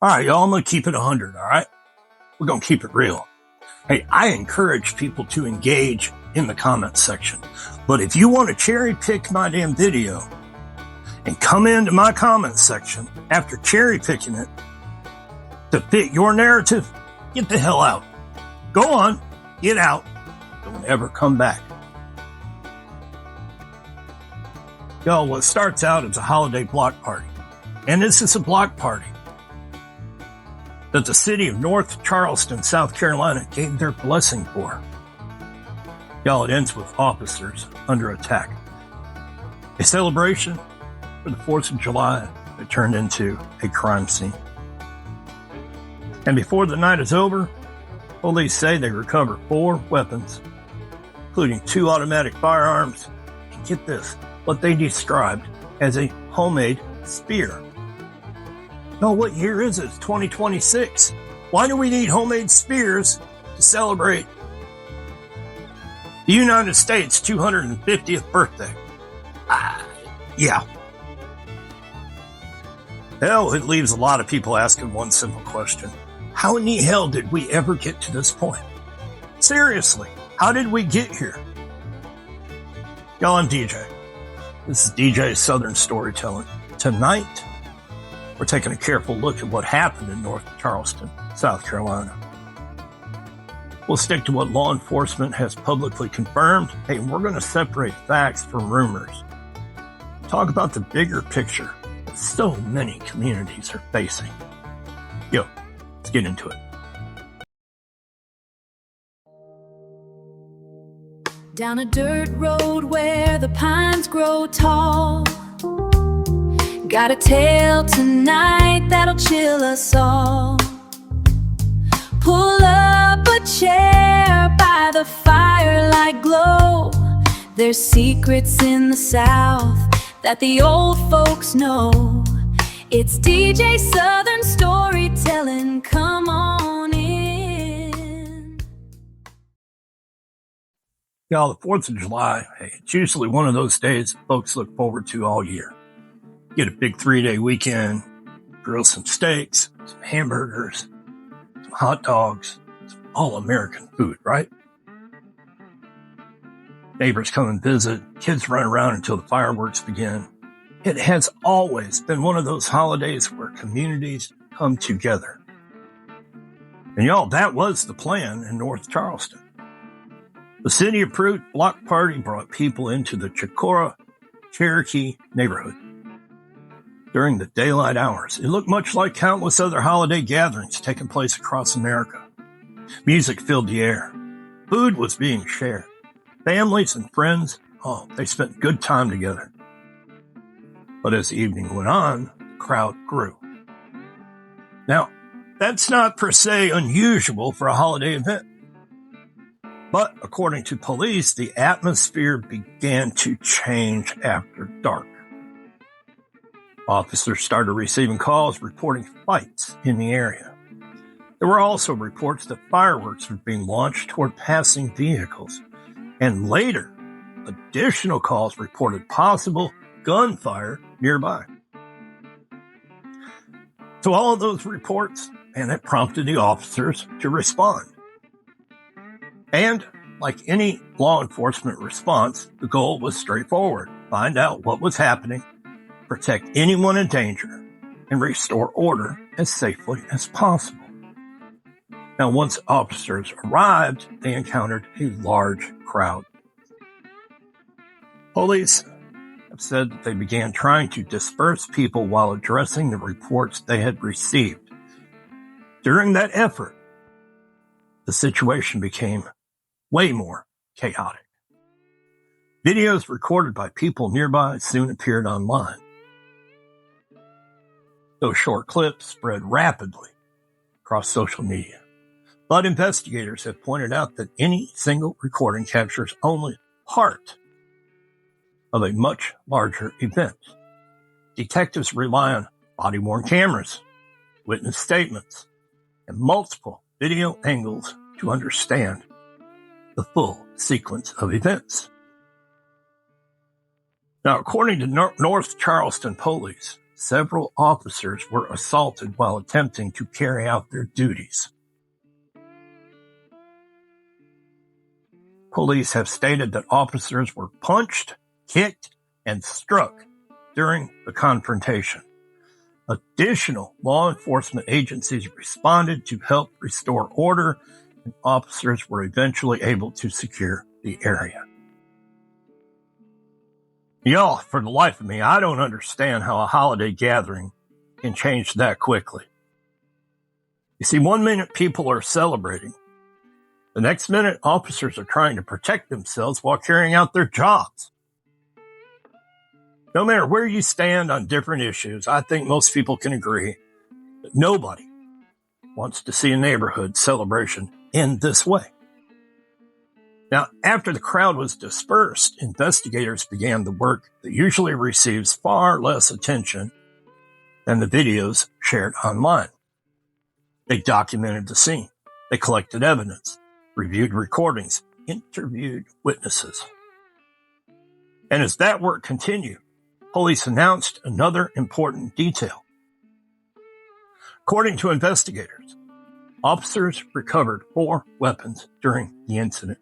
All right, y'all, I'm going to keep it 100, all right? We're going to keep it real. Hey, I encourage people to engage in the comments section. But if you want to cherry pick my damn video and come into my comments section after cherry picking it to fit your narrative, get the hell out. Go on, get out. Don't ever come back. Y'all, what starts out as a holiday block party, and this is a block party that the city of North Charleston, South Carolina gave their blessing for. Y'all, it ends with officers under attack. A celebration for the 4th of July that turned into a crime scene. And before the night is over, police say they recovered 4 weapons, including 2 automatic firearms, and get this, what they described as a homemade spear. No, what year is it? It's 2026. Why do we need homemade spears to celebrate the United States' 250th birthday? Yeah. Hell, it leaves a lot of people asking one simple question. How in the hell did we ever get to this point? Seriously, how did we get here? Y'all, I'm DJ. This is DJ's Southern Storytelling. Tonight, we're taking a careful look at what happened in North Charleston, South Carolina. We'll stick to what law enforcement has publicly confirmed. Hey, we're going to separate facts from rumors. Talk about the bigger picture that so many communities are facing. Yo, let's get into it. Down a dirt road where the pines grow tall, got a tale tonight that'll chill us all. Pull up a chair by the firelight glow. There's secrets in the South that the old folks know. It's DJ Southern Storytelling, come on in. Y'all, the 4th of July, hey, it's usually one of those days folks look forward to all year. Get a big 3-day weekend, grill some steaks, some hamburgers, some hot dogs, some all-American food, right? Neighbors come and visit, kids run around until the fireworks begin. It has always been one of those holidays where communities come together. And y'all, that was the plan in North Charleston. The city-approved block party brought people into the Chicora, Cherokee neighborhood. During the daylight hours, it looked much like countless other holiday gatherings taking place across America. Music filled the air. Food was being shared. Families and friends, they spent good time together. But as the evening went on, the crowd grew. Now, that's not per se unusual for a holiday event. But according to police, the atmosphere began to change after dark. Officers started receiving calls reporting fights in the area. There were also reports that fireworks were being launched toward passing vehicles. And later, additional calls reported possible gunfire nearby. So all of those reports, and it prompted the officers to respond. And like any law enforcement response, the goal was straightforward. Find out what was happening, protect anyone in danger, and restore order as safely as possible. Now, once officers arrived, they encountered a large crowd. Police have said that they began trying to disperse people while addressing the reports they had received. During that effort, the situation became way more chaotic. Videos recorded by people nearby soon appeared online. Those short clips spread rapidly across social media. But investigators have pointed out that any single recording captures only part of a much larger event. Detectives rely on body-worn cameras, witness statements, and multiple video angles to understand the full sequence of events. Now, according to North Charleston police, several officers were assaulted while attempting to carry out their duties. Police have stated that officers were punched, kicked, and struck during the confrontation. Additional law enforcement agencies responded to help restore order, and officers were eventually able to secure the area. Y'all, for the life of me, I don't understand how a holiday gathering can change that quickly. You see, 1 minute people are celebrating. The next minute, officers are trying to protect themselves while carrying out their jobs. No matter where you stand on different issues, I think most people can agree that nobody wants to see a neighborhood celebration end this way. Now, after the crowd was dispersed, investigators began the work that usually receives far less attention than the videos shared online. They documented the scene. They collected evidence, reviewed recordings, interviewed witnesses. And as that work continued, police announced another important detail. According to investigators, officers recovered 4 weapons during the incident.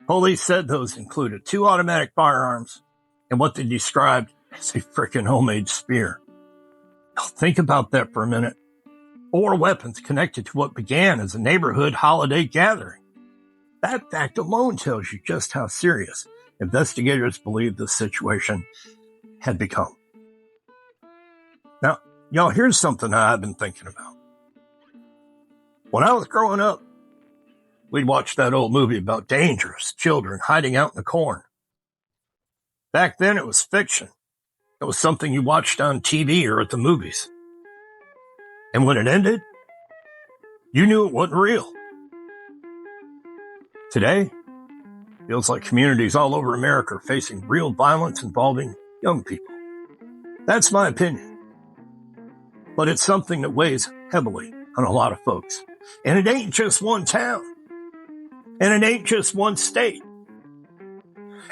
Police said those included 2 automatic firearms and what they described as a frickin' homemade spear. Now think about that for a minute. 4 weapons connected to what began as a neighborhood holiday gathering. That fact alone tells you just how serious investigators believe the situation had become. Now, y'all, here's something I've been thinking about. When I was growing up, we'd watch that old movie about dangerous children hiding out in the corn. Back then, it was fiction. It was something you watched on TV or at the movies. And when it ended, you knew it wasn't real. Today, feels like communities all over America are facing real violence involving young people. That's my opinion. But it's something that weighs heavily on a lot of folks. And it ain't just one town. And it ain't just one state.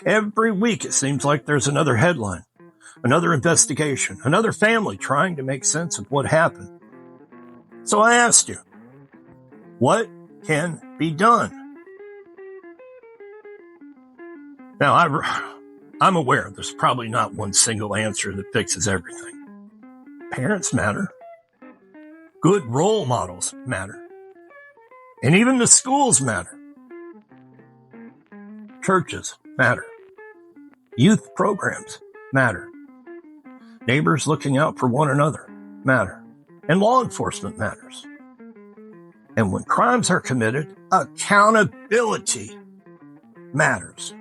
Every week it seems like there's another headline, another investigation, another family trying to make sense of what happened. So I asked you, what can be done? Now, I'm aware there's probably not one single answer that fixes everything. Parents matter. Good role models matter. And even the schools matter. Churches matter. Youth programs matter. Neighbors looking out for one another matter. And law enforcement matters. And when crimes are committed, accountability matters.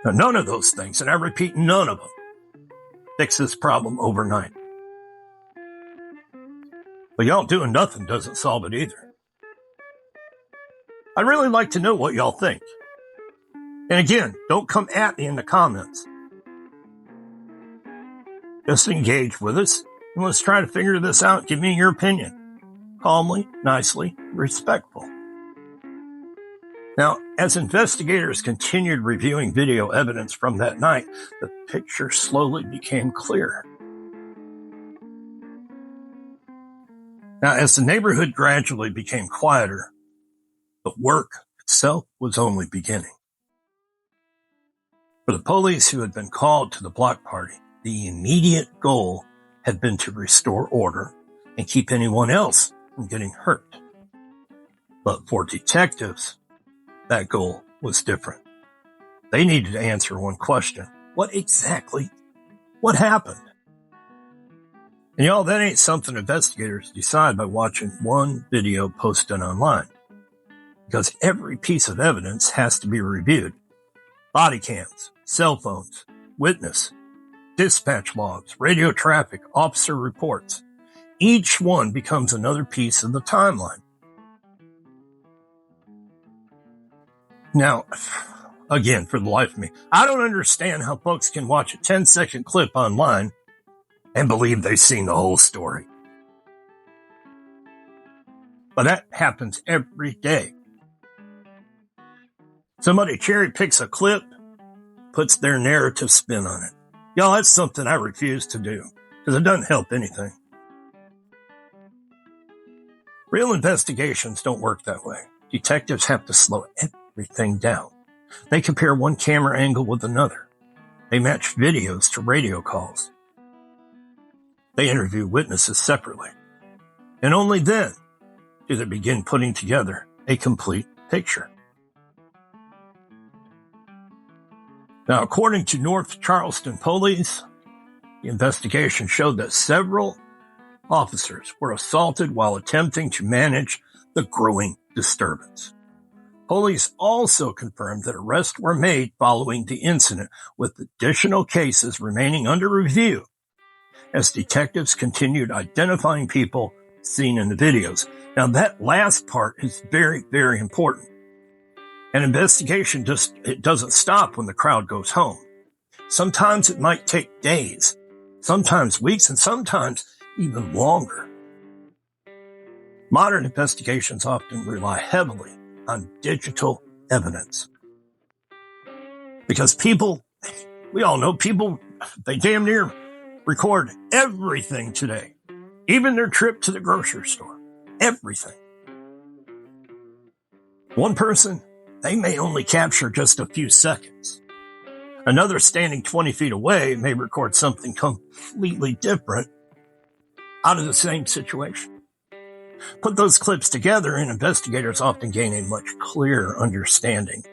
Now, none of those things, and I repeat, none of them, fix this problem overnight. But y'all doing nothing doesn't solve it either. I'd really like to know what y'all think. And again, don't come at me in the comments. Just engage with us, and let's try to figure this out. Give me your opinion. Calmly, nicely, respectful. Now, as investigators continued reviewing video evidence from that night, the picture slowly became clearer. Now, as the neighborhood gradually became quieter, the work itself was only beginning. For the police who had been called to the block party, the immediate goal had been to restore order and keep anyone else from getting hurt. But for detectives, that goal was different. They needed to answer one question. What happened? And y'all, that ain't something investigators decide by watching one video posted online. Because every piece of evidence has to be reviewed. Body cams, cell phones, witness, dispatch logs, radio traffic, officer reports. Each one becomes another piece of the timeline. Now, again, for the life of me, I don't understand how folks can watch a 10-second clip online and believe they've seen the whole story. But that happens every day. Somebody cherry picks a clip, puts their narrative spin on it. Y'all, that's something I refuse to do because it doesn't help anything. Real investigations don't work that way. Detectives have to slow everything down. They compare one camera angle with another. They match videos to radio calls. They interview witnesses separately. And only then do they begin putting together a complete picture. Now, according to North Charleston police, the investigation showed that several officers were assaulted while attempting to manage the growing disturbance. Police also confirmed that arrests were made following the incident, with additional cases remaining under review as detectives continued identifying people seen in the videos. Now, that last part is very, very important. An investigation it doesn't stop when the crowd goes home. Sometimes it might take days, sometimes weeks, and sometimes even longer. Modern investigations often rely heavily on digital evidence. Because we all know people, they damn near record everything today. Even their trip to the grocery store. Everything. One person, they may only capture just a few seconds. Another standing 20 feet away may record something completely different out of the same situation. Put those clips together and investigators often gain a much clearer understanding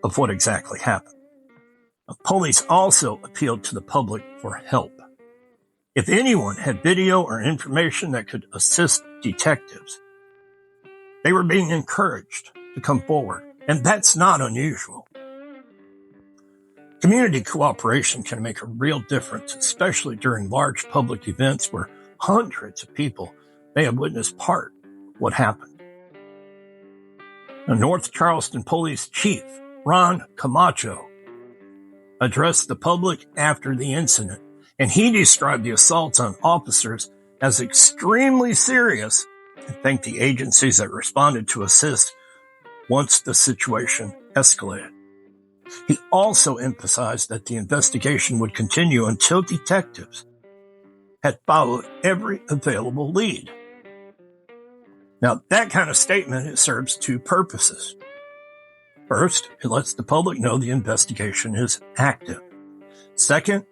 of what exactly happened. Police also appealed to the public for help. If anyone had video or information that could assist detectives, they were being encouraged to come forward, and that's not unusual. Community cooperation can make a real difference, especially during large public events where hundreds of people may have witnessed part of what happened. The North Charleston Police Chief, Ron Camacho, addressed the public after the incident, and he described the assaults on officers as extremely serious and thanked the agencies that responded to assist once the situation escalated. He also emphasized that the investigation would continue until detectives had followed every available lead. Now, that kind of statement, it serves two purposes. First, it lets the public know the investigation is active. Second,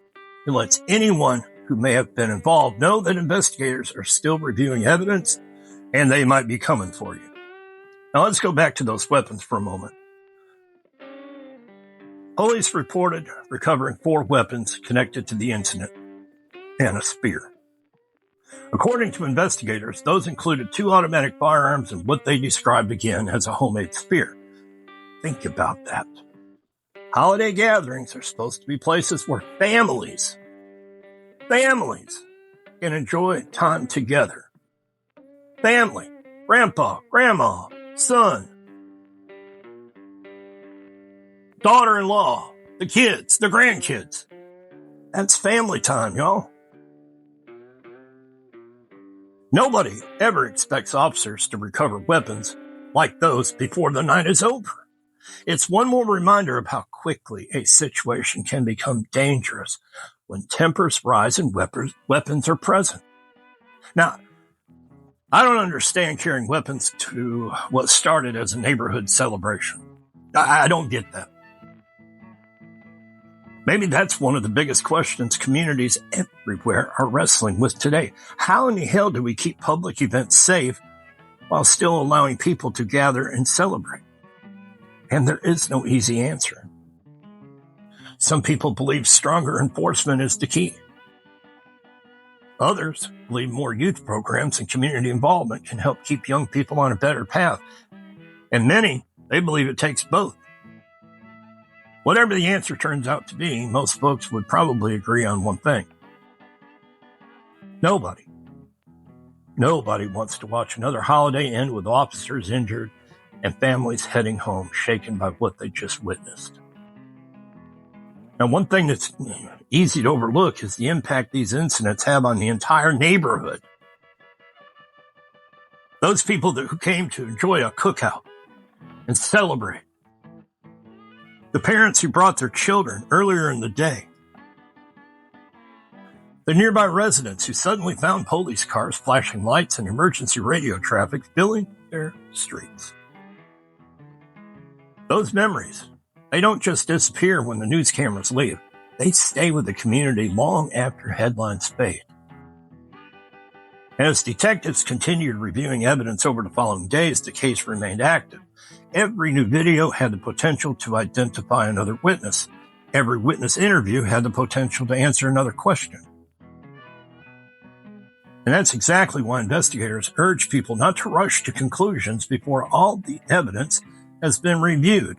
it lets anyone who may have been involved know that investigators are still reviewing evidence and they might be coming for you. Now, let's go back to those weapons for a moment. Police reported recovering 4 weapons connected to the incident and a spear. According to investigators, those included 2 automatic firearms and what they described again as a homemade spear. Think about that. Holiday gatherings are supposed to be places where families can enjoy time together. Family, grandpa, grandma, son, daughter-in-law, the kids, the grandkids. That's family time, y'all. Nobody ever expects officers to recover weapons like those before the night is over. It's one more reminder of how quickly a situation can become dangerous when tempers rise and weapons are present. Now, I don't understand carrying weapons to what started as a neighborhood celebration. I don't get that. Maybe that's one of the biggest questions communities everywhere are wrestling with today. How in the hell do we keep public events safe while still allowing people to gather and celebrate? And there is no easy answer. Some people believe stronger enforcement is the key. Others believe more youth programs and community involvement can help keep young people on a better path. And many, they believe it takes both. Whatever the answer turns out to be, most folks would probably agree on one thing. Nobody wants to watch another holiday end with officers injured and families heading home shaken by what they just witnessed. Now, one thing that's easy to overlook is the impact these incidents have on the entire neighborhood. Those people who came to enjoy a cookout and celebrate. The parents who brought their children earlier in the day. The nearby residents who suddenly found police cars flashing lights and emergency radio traffic filling their streets. Those memories, they don't just disappear when the news cameras leave. They stay with the community long after headlines fade. As detectives continued reviewing evidence over the following days, the case remained active. Every new video had the potential to identify another witness. Every witness interview had the potential to answer another question. And that's exactly why investigators urge people not to rush to conclusions before all the evidence has been reviewed.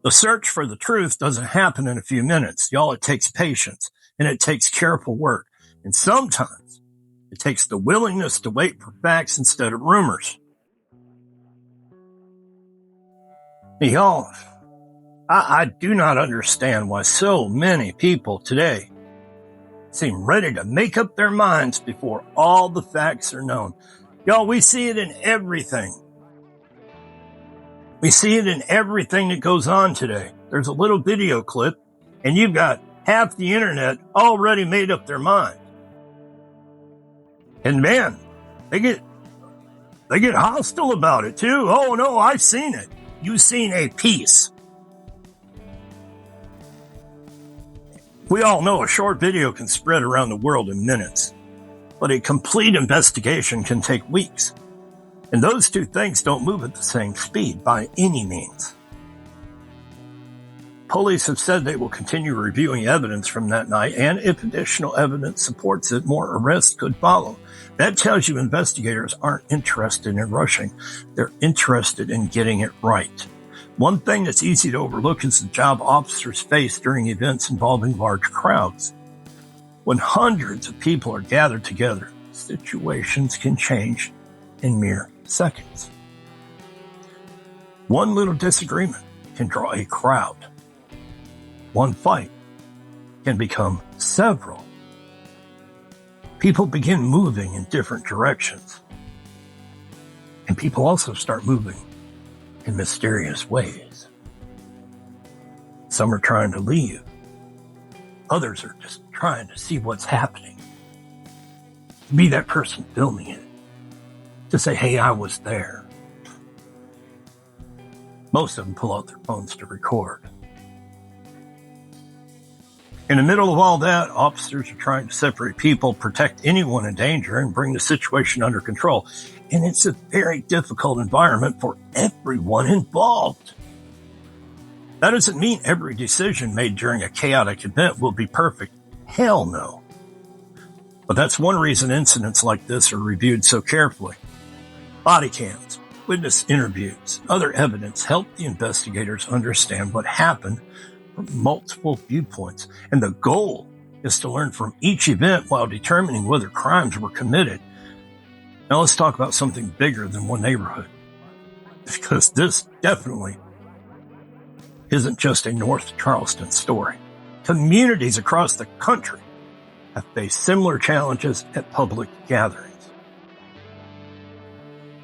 The search for the truth doesn't happen in a few minutes. Y'all, it takes patience, and it takes careful work. And sometimes it takes the willingness to wait for facts instead of rumors. Y'all, I do not understand why so many people today seem ready to make up their minds before all the facts are known. Y'all, we see it in everything. We see it in everything that goes on today. There's a little video clip, and you've got half the internet already made up their mind. And man, they get hostile about it too. Oh no, I've seen it. You've seen a piece. We all know a short video can spread around the world in minutes, but a complete investigation can take weeks. And those two things don't move at the same speed by any means. Police have said they will continue reviewing evidence from that night, and if additional evidence supports it, more arrests could follow. That tells you investigators aren't interested in rushing. They're interested in getting it right. One thing that's easy to overlook is the job officers face during events involving large crowds. When hundreds of people are gathered together, situations can change in mere seconds. One little disagreement can draw a crowd. One fight can become several. People begin moving in different directions. And people also start moving in mysterious ways. Some are trying to leave. Others are just trying to see what's happening. To be that person filming it. To say, hey, I was there. Most of them pull out their phones to record. In the middle of all that, officers are trying to separate people, protect anyone in danger, and bring the situation under control. And it's a very difficult environment for everyone involved. That doesn't mean every decision made during a chaotic event will be perfect. Hell no. But that's one reason incidents like this are reviewed so carefully. Body cams, witness interviews, other evidence help the investigators understand what happened from multiple viewpoints. And the goal is to learn from each event while determining whether crimes were committed. Now let's talk about something bigger than one neighborhood. Because this definitely isn't just a North Charleston story. Communities across the country have faced similar challenges at public gatherings.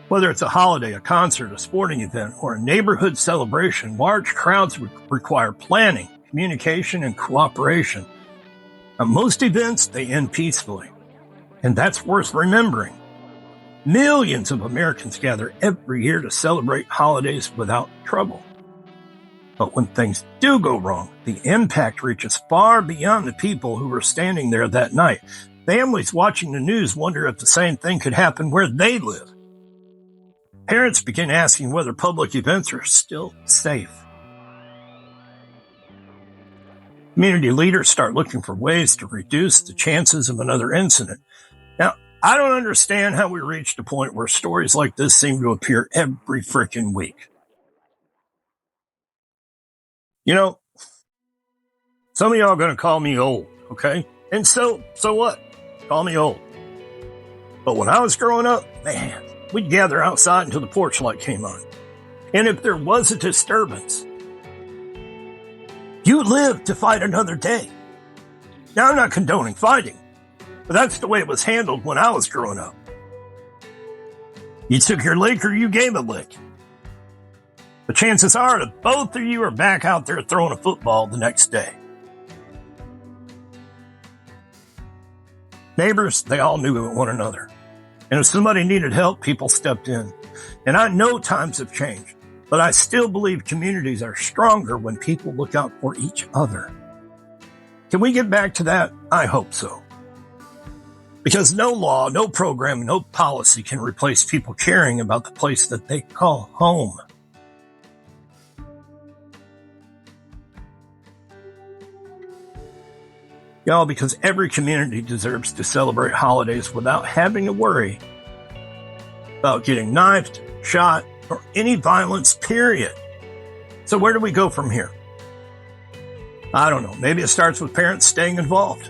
Whether it's a holiday, a concert, a sporting event, or a neighborhood celebration, large crowds require planning, communication, and cooperation. At most events, they end peacefully. And that's worth remembering. Millions of Americans gather every year to celebrate holidays without trouble. But when things do go wrong, the impact reaches far beyond the people who were standing there that night. Families watching the news wonder if the same thing could happen where they live. Parents begin asking whether public events are still safe. Community leaders start looking for ways to reduce the chances of another incident. Now, I don't understand how we reached a point where stories like this seem to appear every freaking week. You know, some of y'all are going to call me old, okay? And so what? Call me old. But when I was growing up, man, we'd gather outside until the porch light came on. And if there was a disturbance, you lived to fight another day. Now, I'm not condoning fighting, but that's the way it was handled when I was growing up. You took your lick or you gave a lick. The chances are that both of you are back out there throwing a football the next day. Neighbors, they all knew one another. And if somebody needed help, people stepped in. And I know times have changed, but I still believe communities are stronger when people look out for each other. Can we get back to that? I hope so. Because no law, no program, no policy can replace people caring about the place that they call home. Y'all, because every community deserves to celebrate holidays without having to worry about getting knifed, shot, or any violence, period. So where do we go from here? I don't know. Maybe it starts with parents staying involved.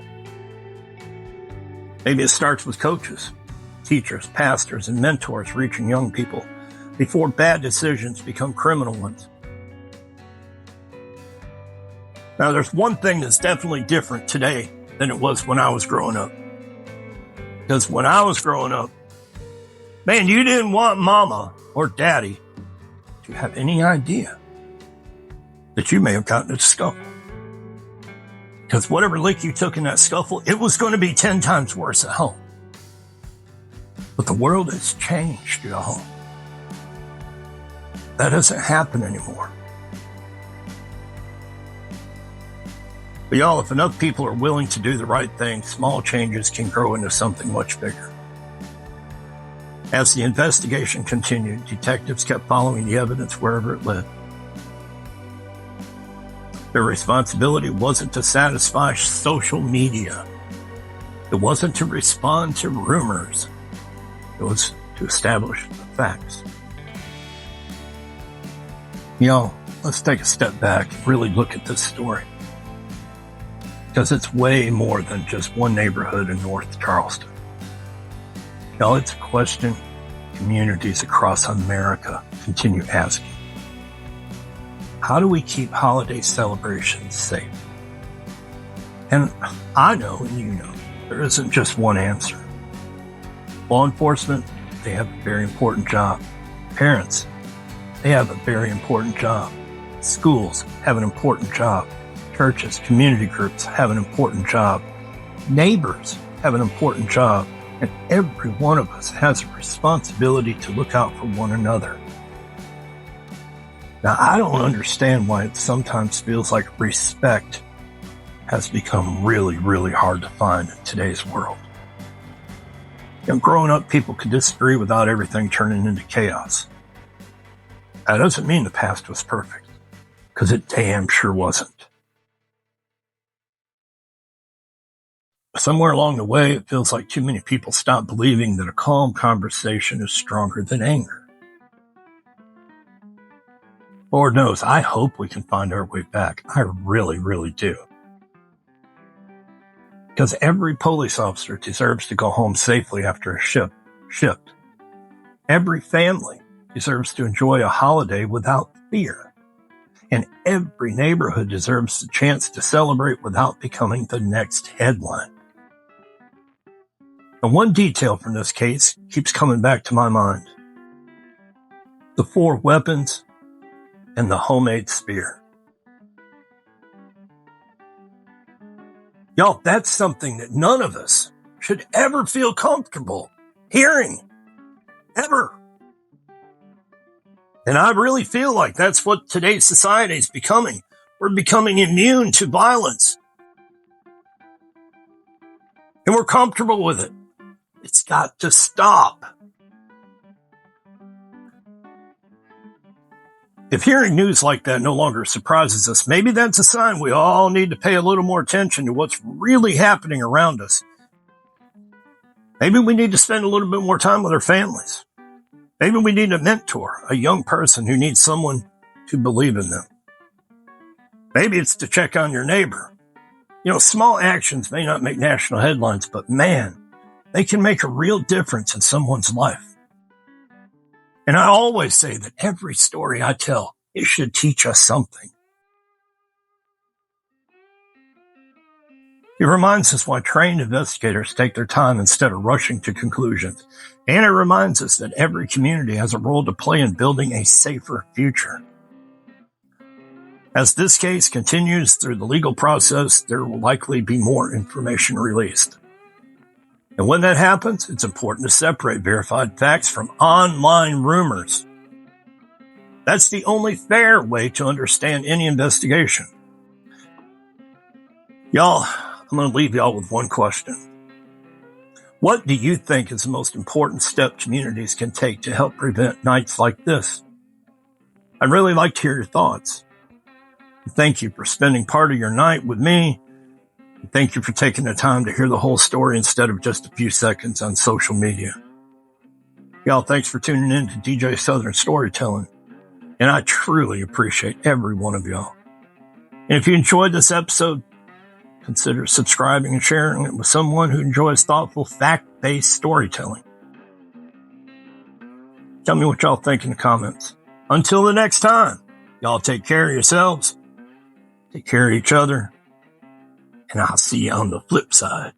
Maybe it starts with coaches, teachers, pastors, and mentors reaching young people before bad decisions become criminal ones. Now, there's one thing that's definitely different today than it was when I was growing up. Because when I was growing up, man, you didn't want mama or daddy to have any idea that you may have gotten into a scuffle. Because whatever lick you took in that scuffle, it was going to be 10 times worse at home. But the world has changed, y'all. That doesn't happen anymore. But y'all, if enough people are willing to do the right thing, small changes can grow into something much bigger. As the investigation continued, detectives kept following the evidence wherever it led. Their responsibility wasn't to satisfy social media. It wasn't to respond to rumors. It was to establish the facts. Y'all, let's take a step back and really look at this story. Because it's way more than just one neighborhood in North Charleston. Y'all, it's a question communities across America continue asking. How do we keep holiday celebrations safe? And I know, and you know, there isn't just one answer. Law enforcement, they have a very important job. Parents, they have a very important job. Schools have an important job. Churches, community groups have an important job. Neighbors have an important job. And every one of us has a responsibility to look out for one another. Now, I don't understand why it sometimes feels like respect has become really, really hard to find in today's world. You know, growing up, people could disagree without everything turning into chaos. That doesn't mean the past was perfect, because it damn sure wasn't. Somewhere along the way, it feels like too many people stop believing that a calm conversation is stronger than anger. Lord knows, I hope we can find our way back. I really, really do. Because every police officer deserves to go home safely after a shift. Every family deserves to enjoy a holiday without fear. And every neighborhood deserves the chance to celebrate without becoming the next headline. And one detail from this case keeps coming back to my mind. The 4 weapons and the homemade spear. Y'all, that's something that none of us should ever feel comfortable hearing. Ever. And I really feel like that's what today's society is becoming. We're becoming immune to violence. And we're comfortable with it. It's got to stop. If hearing news like that no longer surprises us, maybe that's a sign we all need to pay a little more attention to what's really happening around us. Maybe we need to spend a little bit more time with our families. Maybe we need a mentor, a young person who needs someone to believe in them. Maybe it's to check on your neighbor. You know, small actions may not make national headlines, but man, they can make a real difference in someone's life. And I always say that every story I tell, it should teach us something. It reminds us why trained investigators take their time instead of rushing to conclusions. And it reminds us that every community has a role to play in building a safer future. As this case continues through the legal process, there will likely be more information released. And when that happens, it's important to separate verified facts from online rumors. That's the only fair way to understand any investigation. Y'all, I'm going to leave y'all with one question. What do you think is the most important step communities can take to help prevent nights like this? I'd really like to hear your thoughts. Thank you for spending part of your night with me. Thank you for taking the time to hear the whole story instead of just a few seconds on social media. Y'all, thanks for tuning in to DJ Southern Storytelling. And I truly appreciate every one of y'all. And if you enjoyed this episode, consider subscribing and sharing it with someone who enjoys thoughtful, fact-based storytelling. Tell me what y'all think in the comments. Until the next time, y'all take care of yourselves, take care of each other, and I'll see you on the flip side.